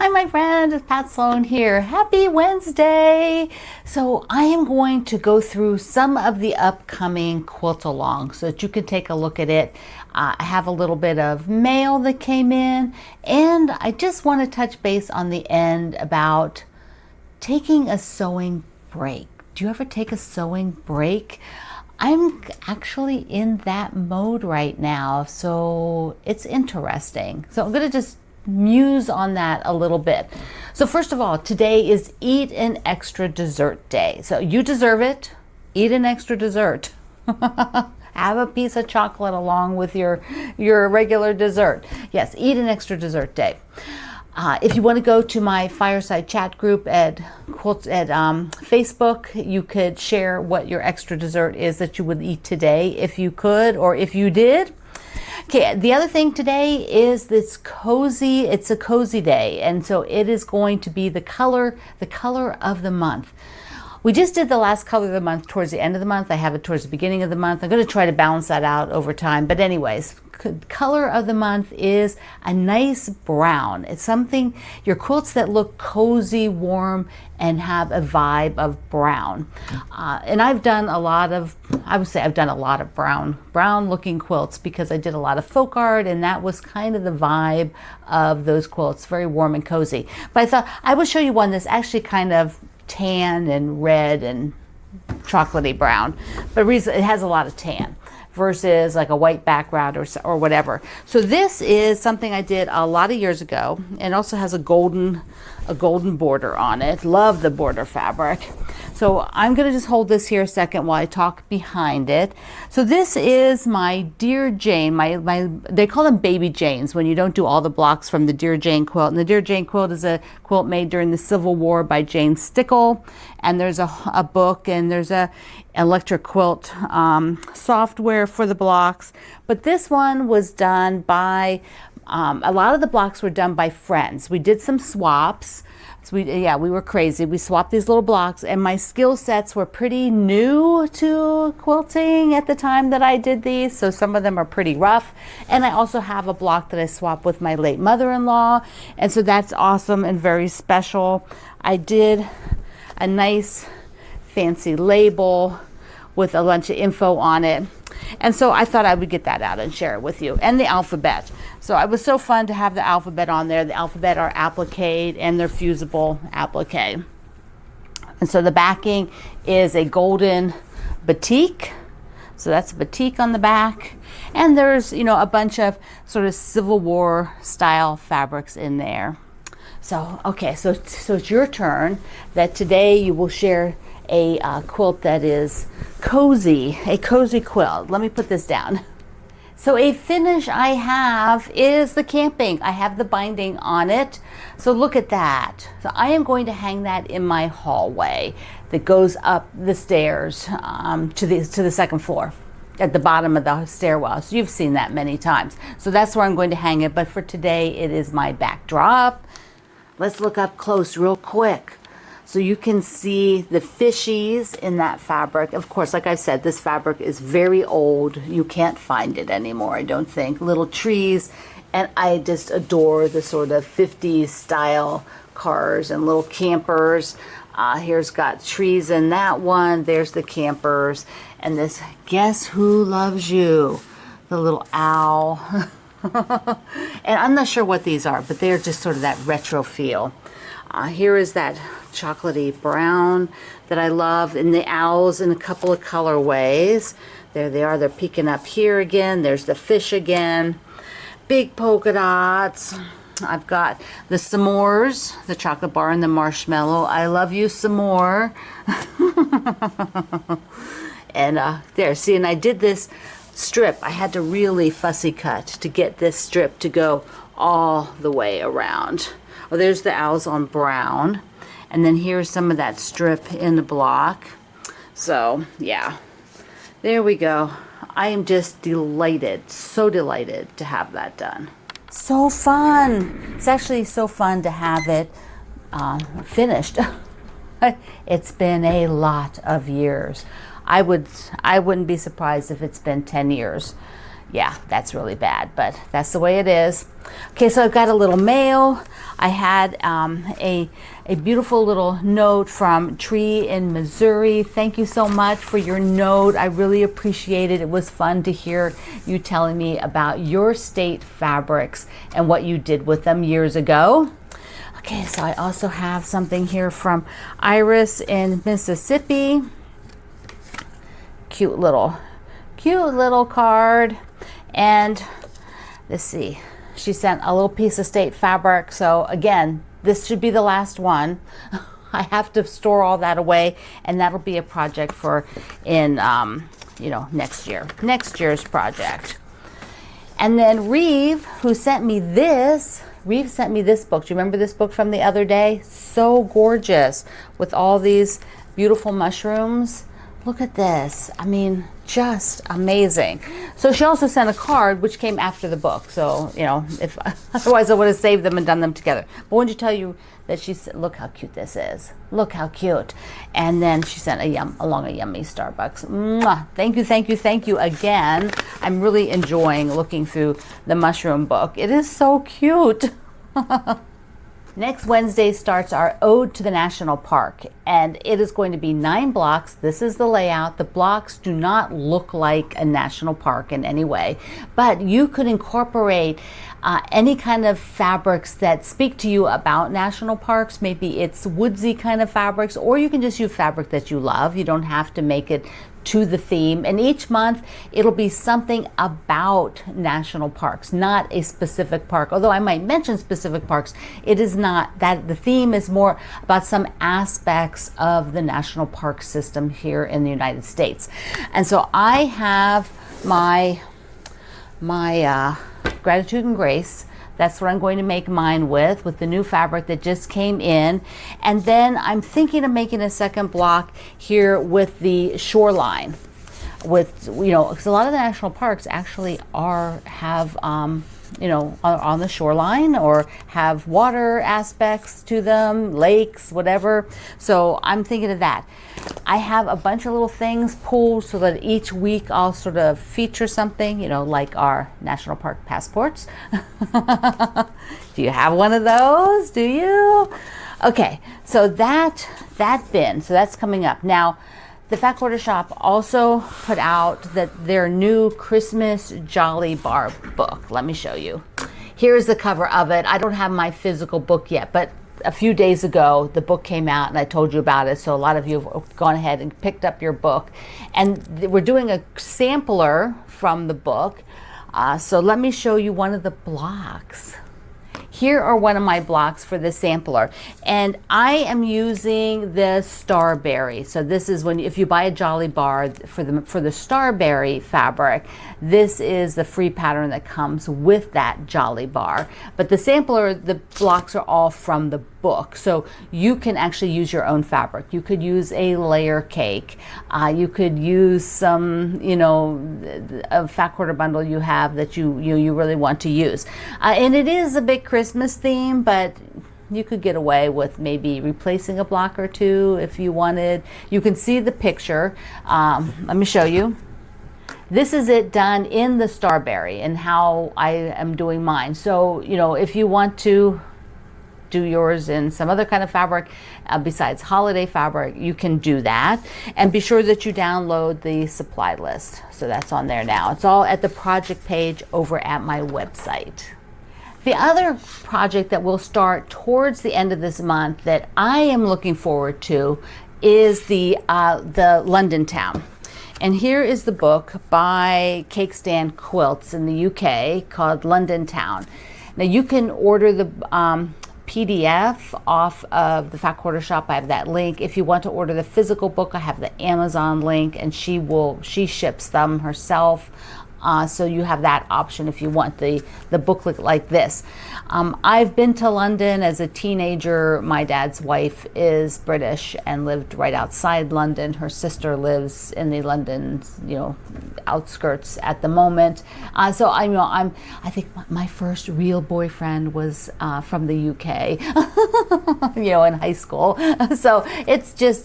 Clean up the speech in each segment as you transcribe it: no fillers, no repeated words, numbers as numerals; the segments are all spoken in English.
Hi my friend, it's Pat Sloan here. Happy Wednesday! So I am going to go through some of the upcoming quilt along so that you can take a look at it. I have a little bit of mail that came in, and I just want to touch base on the end about taking a sewing break. Do you ever take a sewing break? I'm actually in that mode right now, so it's interesting. So I'm going to just muse on that a little bit. So first of all, today is Eat an Extra Dessert Day. So you deserve it. Eat an extra dessert. Have a piece of chocolate along with your regular dessert. Yes, eat an extra dessert day. If you want to go to my fireside chat group at Facebook, you could share what your extra dessert is that you would eat today, if you could, or if you did. Okay, the other thing today is it's a cozy day, and so it is going to be the color of the month. We just did the last color of the month towards the end of the month. I have it towards the beginning of the month. I'm going to try to balance that out over time. But anyways, color of the month is a nice brown. It's something, your quilts that look cozy, warm, and have a vibe of brown. And I've done a lot of, I've done a lot of brown looking quilts because I did a lot of folk art, and that was kind of the vibe of those quilts, very warm and cozy. But I thought I would show you one that's actually kind of tan and red and chocolatey brown, but it has a lot of tan versus like a white background or whatever. So this is something I did a lot of years ago, and also has a golden border on it. Love the border fabric. So I'm going to just hold this here a second while I talk behind it. So this is my Dear Jane, they call them Baby Janes when you don't do all the blocks from the Dear Jane quilt. And the Dear Jane quilt is a quilt made during the Civil War by Jane Stickle. And there's a book, and there's a electric quilt software for the blocks. But this one was done by, a lot of the blocks were done by friends. We did some swaps. So we were crazy. We swapped these little blocks, and my skill sets were pretty new to quilting at the time that I did these. So some of them are pretty rough. And I also have a block that I swapped with my late mother-in-law. And so that's awesome and very special. I did a nice fancy label with a bunch of info on it. And so I thought I would get that out and share it with you. And the alphabet. So it was so fun to have the alphabet on there. The alphabet are applique, and they're fusible applique. And so the backing is a golden batik. So that's batik on the back. And there's, a bunch of sort of Civil War style fabrics in there. So, okay, so it's your turn. That today you will share a quilt that is cozy, a cozy quilt. Let me put this down. So a finish I have is the camping. I have the binding on it. So look at that. So I am going to hang that in my hallway that goes up the stairs to the second floor at the bottom of the stairwell. So you've seen that many times. So that's where I'm going to hang it. But for today, it is my backdrop. Let's look up close real quick. So you can see the fishies in that fabric. Of course, like I've said, this fabric is very old. You can't find it anymore, I don't think. Little trees, and I just adore the sort of 50s style cars and little campers. Here's got trees in that one. There's the campers. And this Guess Who Loves You? The little owl. And I'm not sure what these are, but they're just sort of that retro feel. Here is that chocolatey brown that I love, and the owls in a couple of colorways. There they are. They're peeking up here again. There's the fish again. Big polka dots. I've got the s'mores, the chocolate bar and the marshmallow. I love you some more. And there, see, and I did this strip. I had to really fussy cut to get this strip to go all the way around. Oh, there's the owls on brown. And then here's some of that strip in the block. So, yeah. There we go. I am just delighted, so delighted to have that done. So fun. It's actually so fun to have it finished. It's been a lot of years. I wouldn't be surprised if it's been 10 years. Yeah, that's really bad, but that's the way it is. Okay, so I've got a little mail. I had a beautiful little note from Tree in Missouri. Thank you so much for your note. I really appreciate it. It was fun to hear you telling me about your state fabrics and what you did with them years ago. Okay, so I also have something here from Iris in Mississippi. Cute little card. And let's see, she sent a little piece of state fabric. So again, this should be the last one. I have to store all that away, and that'll be a project for in next year's project. And then Reeve, who sent me this, sent me this book. Do you remember this book from the other day? So gorgeous with all these beautiful mushrooms. Look at this. I mean, just amazing. So she also sent a card which came after the book. So, if otherwise I would have saved them and done them together. But when she tell you that she said, look how cute this is. Look how cute. And then she sent along a yummy Starbucks. Mwah. Thank you again. I'm really enjoying looking through the mushroom book. It is so cute. Next Wednesday starts our Ode to the National Park, and it is going to be 9 blocks. This is the layout. The blocks do not look like a national park in any way, but you could incorporate any kind of fabrics that speak to you about national parks. Maybe it's woodsy kind of fabrics, or you can just use fabric that you love. You don't have to make it to the theme. And each month it'll be something about national parks, not a specific park. Although I might mention specific parks, it is not that. The theme is more about some aspects of the national park system here in the United States. And so I have my Gratitude and Grace. That's what I'm going to make mine with the new fabric that just came in. And then I'm thinking of making a second block here with the shoreline. Because a lot of the national parks actually have on the shoreline, or have water aspects to them, lakes, whatever. So I'm thinking of that. I have a bunch of little things pulled so that each week I'll sort of feature something, like our national park passports. Do you have one of those? Do you? Okay, so that bin, so that's coming up. Now, the Fat Quarter Shop also put out their new Christmas Jolly Bar book. Let me show you. Here's the cover of it. I don't have my physical book yet, but a few days ago the book came out and I told you about it. So a lot of you have gone ahead and picked up your book. And we're doing a sampler from the book. So let me show you one of the blocks. Here are one of my blocks for the sampler, and I am using the Starberry. So this is if you buy a Jolly Bar for the Starberry fabric, this is the free pattern that comes with that Jolly Bar. But the sampler, the blocks are all from the book, so you can actually use your own fabric. You could use a layer cake. You could use some, a Fat Quarter bundle you have that you really want to use. And it is a big Christmas theme, but you could get away with maybe replacing a block or two if you wanted. You can see the picture. Let me show you. This is it done in the Starberry and how I am doing mine. So, if you want to do yours in some other kind of fabric besides holiday fabric, you can do that. And be sure that you download the supply list. So that's on there now. It's all at the project page over at my website. The other project that will start towards the end of this month that I am looking forward to is the London Town. And here is the book by Cake Stand Quilts in the UK called London Town. Now you can order the PDF off of the Fat Quarter Shop. I have that link. If you want to order the physical book, I have the Amazon link, and she ships them herself. So you have that option if you want the booklet like this. I've been to London as a teenager. My dad's wife is British and lived right outside London. Her sister lives in the London, outskirts at the moment. So I think my first real boyfriend was from the UK, in high school. So it's just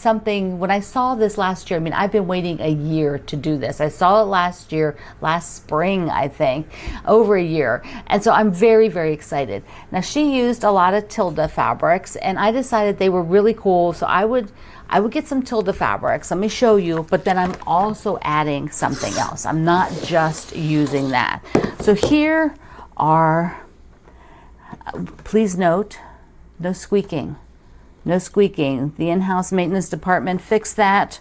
something. When I saw this last year, I've been waiting a year to do this. I saw it last year. year, last spring, I think, over a year. And so I'm very, very excited. Now she used a lot of Tilda Fabrics, and I decided they were really cool. So I would get some Tilda Fabrics. Let me show you, but then I'm also adding something else. I'm not just using that. So here are, please note, no squeaking. No squeaking. The in-house maintenance department fixed that.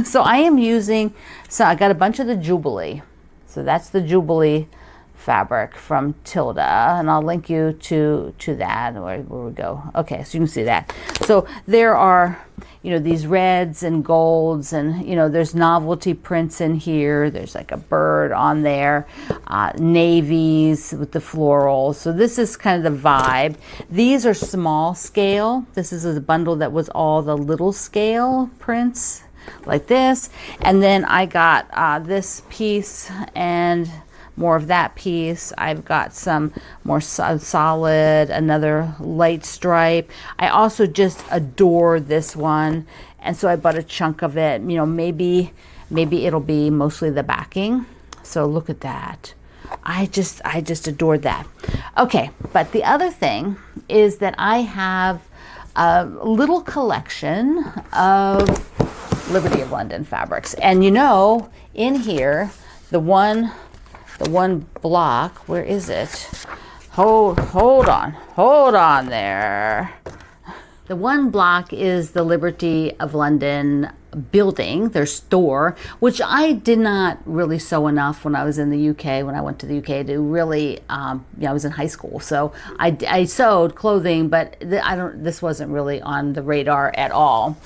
So I am using, so I got a bunch of the Jubilee. So that's the Jubilee fabric from Tilda, and I'll link you to that. Where we go. Okay, so you can see that. So there are, you know, these reds and golds, and you know, there's novelty prints in here. There's like a bird on there, navies with the florals. So this is kind of the vibe. These are small scale. This is a bundle that was all the little scale prints like this, and then I got this piece and more of that piece. I've got some more solid, another light stripe. I also just adore this one, and so I bought a chunk of it. You know, maybe it'll be mostly the backing. So look at that. I just adored that. Okay, but the other thing is that I have a little collection of Liberty of London fabrics, and you know, in here, the one block, where is it? Hold on there. The one block is the Liberty of London building, their store, which I did not really sew enough when I was in the UK, when I went to the UK to really, I was in high school. So I sewed clothing, but this wasn't really on the radar at all.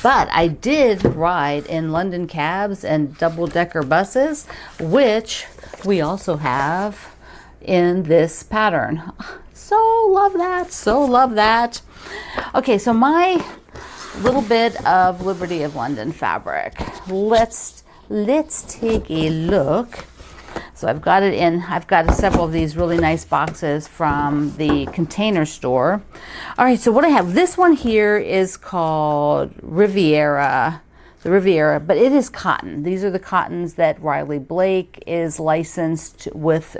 But I did ride in London cabs and double-decker buses, which we also have in this pattern. So love that, so love that. Okay, so my little bit of Liberty of London fabric. Let's take a look. So I've got several of these really nice boxes from the Container Store. All right, so what I have, this one here is called Riviera. The Riviera, but it is cotton. These are the cottons that Riley Blake is licensed with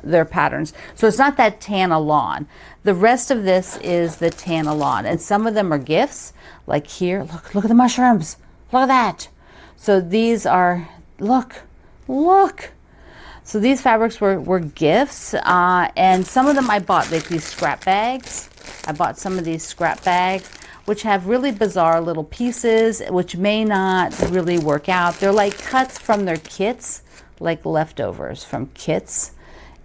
their patterns. So it's not that Tana lawn. The rest of this is the Tana lawn, and some of them are gifts. Like here, look at the mushrooms. Look at that. So these are, look. So these fabrics were gifts, and some of them I bought, like these scrap bags. I bought some of these scrap bags, which have really bizarre little pieces, which may not really work out. They're like cuts from their kits, like leftovers from kits.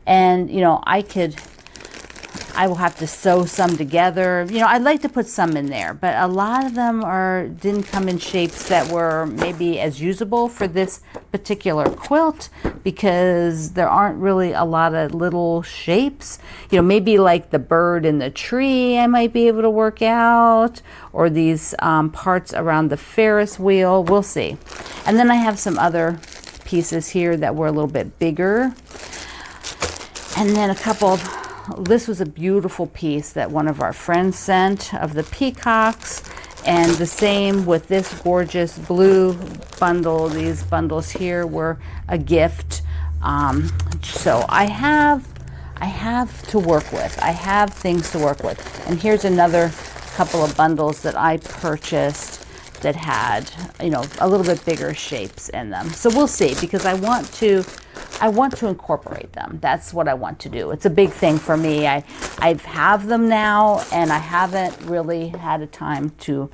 And, you know, I will have to sew some together. You know, I'd like to put some in there, but a lot of them didn't come in shapes that were maybe as usable for this particular quilt, because there aren't really a lot of little shapes. You know, maybe like the bird in the tree I might be able to work out, or these parts around the Ferris wheel. We'll see. And then I have some other pieces here that were a little bit bigger. And then a couple of, this was a beautiful piece that one of our friends sent of the peacocks, and the same with this gorgeous blue bundle. These bundles here were a gift. So I have to work with. I have things to work with. And here's another couple of bundles that I purchased that had, you know, a little bit bigger shapes in them. So we'll see, because I want to incorporate them. That's what I want to do. It's a big thing for me. I have them now, and I haven't really had a time to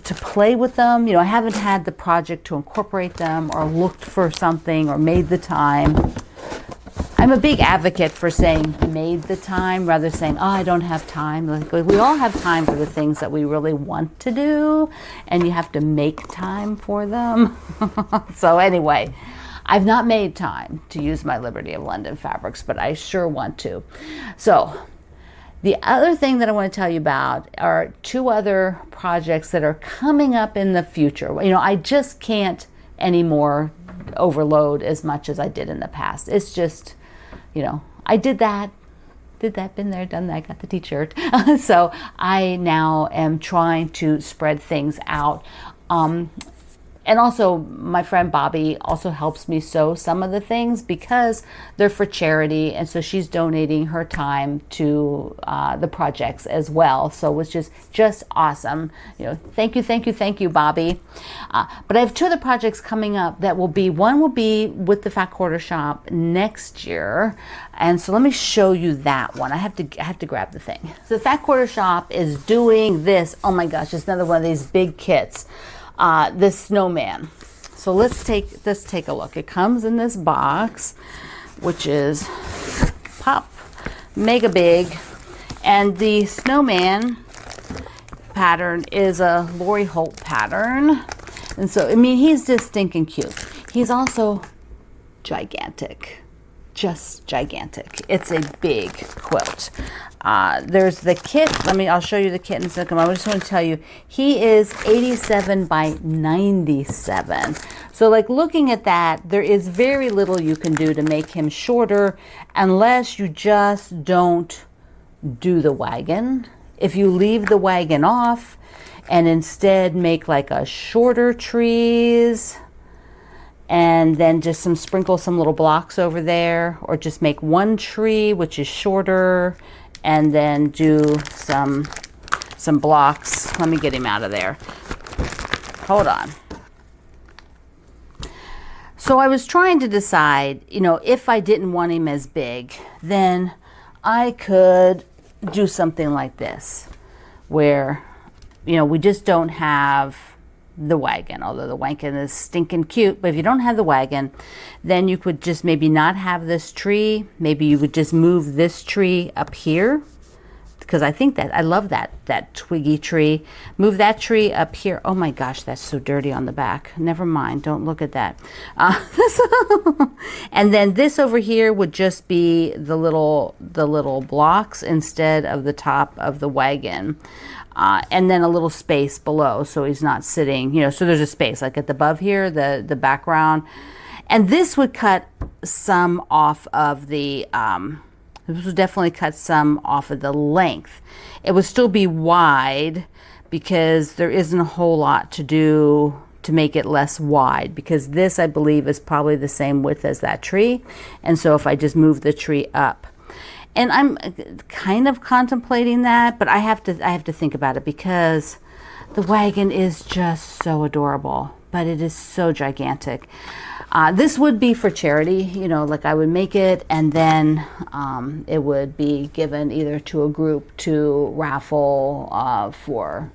play with them. You know, I haven't had the project to incorporate them, or looked for something, or made the time. I'm a big advocate for saying made the time rather than saying, oh, I don't have time. Like, we all have time for the things that we really want to do, and you have to make time for them. So anyway, I've not made time to use my Liberty of London fabrics, but I sure want to. So the other thing that I want to tell you about are two other projects that are coming up in the future. You know, I just can't anymore overload as much as I did in the past. It's just, you know, I did that, been there, done that, got the t-shirt. So I now am trying to spread things out. And also, my friend Bobby also helps me sew some of the things because they're for charity, and so she's donating her time to the projects as well. So which is just awesome. You know, thank you, Bobby. But I have two other projects coming up that will be, one will be with the Fat Quarter Shop next year, and so let me show you that one. I have to grab the thing. So the Fat Quarter Shop is doing this. Oh my gosh, it's another one of these big kits. This snowman. So let's take a look. It comes in this box, which is pop mega big, and the snowman pattern is a Lori Holt pattern, and so I mean he's just stinking cute. He's also gigantic, just gigantic. It's a big quilt. There's the kit. I'll show you the kit in a second. I just want to tell you, he is 87 by 97. So like looking at that, there is very little you can do to make him shorter unless you just don't do the wagon. If you leave the wagon off and instead make like a shorter trees, and then just sprinkle some little blocks over there, or just make one tree which is shorter and then do some blocks. Let me get him out of there. Hold on. So I was trying to decide, you know, if I didn't want him as big, then I could do something like this, where, you know, we just don't have the wagon, although the wagon is stinking cute. But if you don't have the wagon, then you could just maybe not have this tree. Maybe you would just move this tree up here, because I think that I love that twiggy tree. Move that tree up here. Oh my gosh, that's so dirty on the back. Never mind, don't look at that. And then this over here would just be the little blocks instead of the top of the wagon. And then a little space below, so he's not sitting, you know, so there's a space like at the above here, the background. And this would cut some off of the, this would definitely cut some off of the length. It would still be wide because there isn't a whole lot to do to make it less wide, because this, I believe, is probably the same width as that tree. And so if I just move the tree up, and I'm kind of contemplating that, but I have to think about it, because the wagon is just so adorable, but it is so gigantic. This would be for charity, you know, like I would make it and then it would be given either to a group to raffle for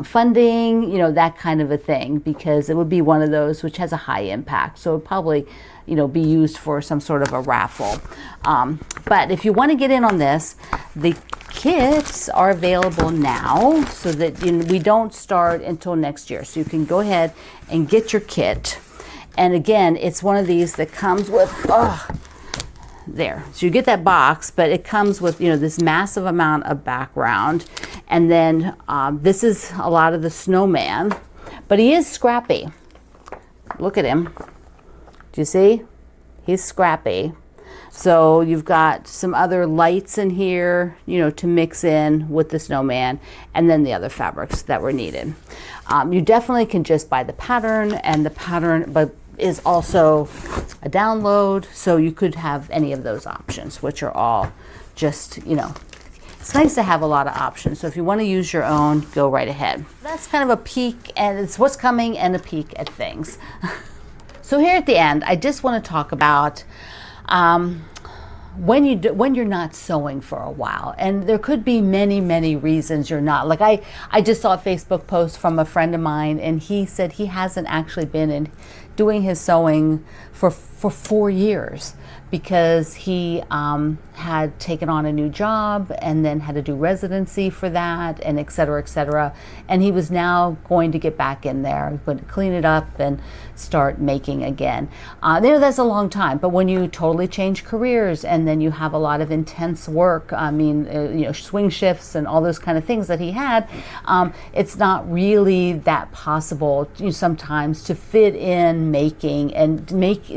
funding, you know, that kind of a thing, because it would be one of those which has a high impact. So it would probably, you know, be used for some sort of a raffle. But if you want to get in on this, the kits are available now, so that we don't start until next year. So you can go ahead and get your kit. And again, it's one of these that comes with, there. So you get that box, but it comes with, you know, this massive amount of background. And then this is a lot of the snowman, but he is scrappy. Look at him. Do you see? He's scrappy. So you've got some other lights in here, you know, to mix in with the snowman, and then the other fabrics that were needed. You definitely can just buy the pattern, and the pattern but is also a download, so you could have any of those options, which are all just, you know, it's nice to have a lot of options. So if you want to use your own, go right ahead. That's kind of a peek, and it's what's coming and a peek at things. So here at the end, I just want to talk about when you're not sewing for a while, and there could be many reasons you're not. Like I just saw a Facebook post from a friend of mine, and he said he hasn't actually been doing his sewing for 4 years, because he had taken on a new job and then had to do residency for that, and et cetera, and he was now going to get back in there, going to clean it up and start making again. That's a long time, but when you totally change careers and then you have a lot of intense work, I mean, you know, swing shifts and all those kind of things that he had, it's not really that possible, you know, sometimes to fit in making and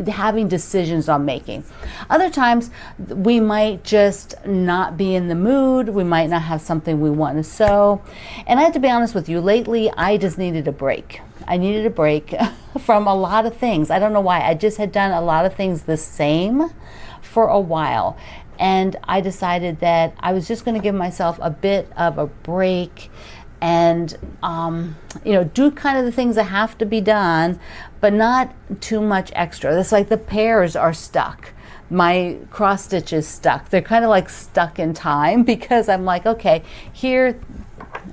having decisions on making. Other times we might just not be in the mood, we might not have something we want to sew, and I have to be honest with you, lately I just needed a break. I needed a break. from a lot of things. I don't know why. I just had done a lot of things the same for a while. And I decided that I was just going to give myself a bit of a break and, you know, do kind of the things that have to be done, but not too much extra. It's like the pears are stuck. My cross stitch is stuck. They're kind of like stuck in time because I'm like, okay, here,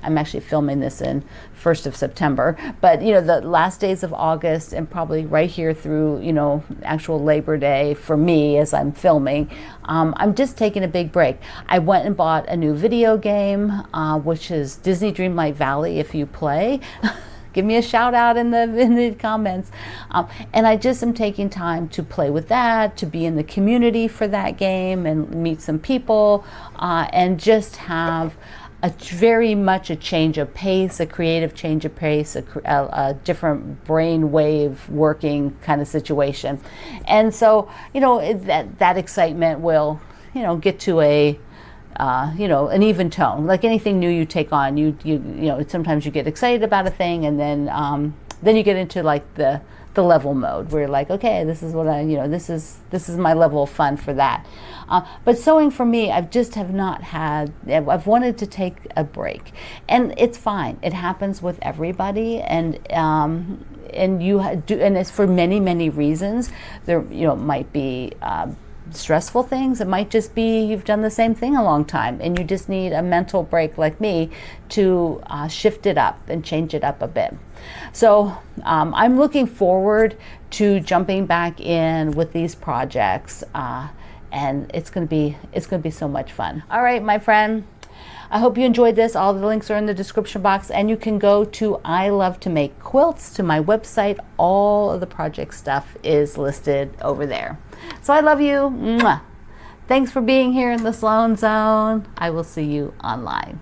I'm actually filming this in 1st of September, but you know, the last days of August and probably right here through, you know, actual Labor Day for me as I'm filming, I'm just taking a big break. I went and bought a new video game, which is Disney Dreamlight Valley. If you play, give me a shout out in the comments. And I just am taking time to play with that, to be in the community for that game and meet some people, and just have very much a change of pace, a creative change of pace, a different brain wave working kind of situation. And so, you know, that excitement will, you know, get to a, you know, an even tone. Like anything new you take on, you know, sometimes you get excited about a thing, and then you get into like the level mode where you're like, okay, this is what this is my level of fun for that. But sewing for me, I've wanted to take a break, and it's fine. It happens with everybody, and you do, and it's for many reasons. There, you know, might be stressful things. It might just be you've done the same thing a long time and you just need a mental break like me to shift it up and change it up a bit. So I'm looking forward to jumping back in with these projects, and it's gonna be so much fun. All right, my friend, I hope you enjoyed this. All the links are in the description box, and you can go to I Love to Make Quilts, to my website. All of the project stuff is listed over there. So I love you. Mwah. Thanks for being here in the Sloan Zone. I will see you online.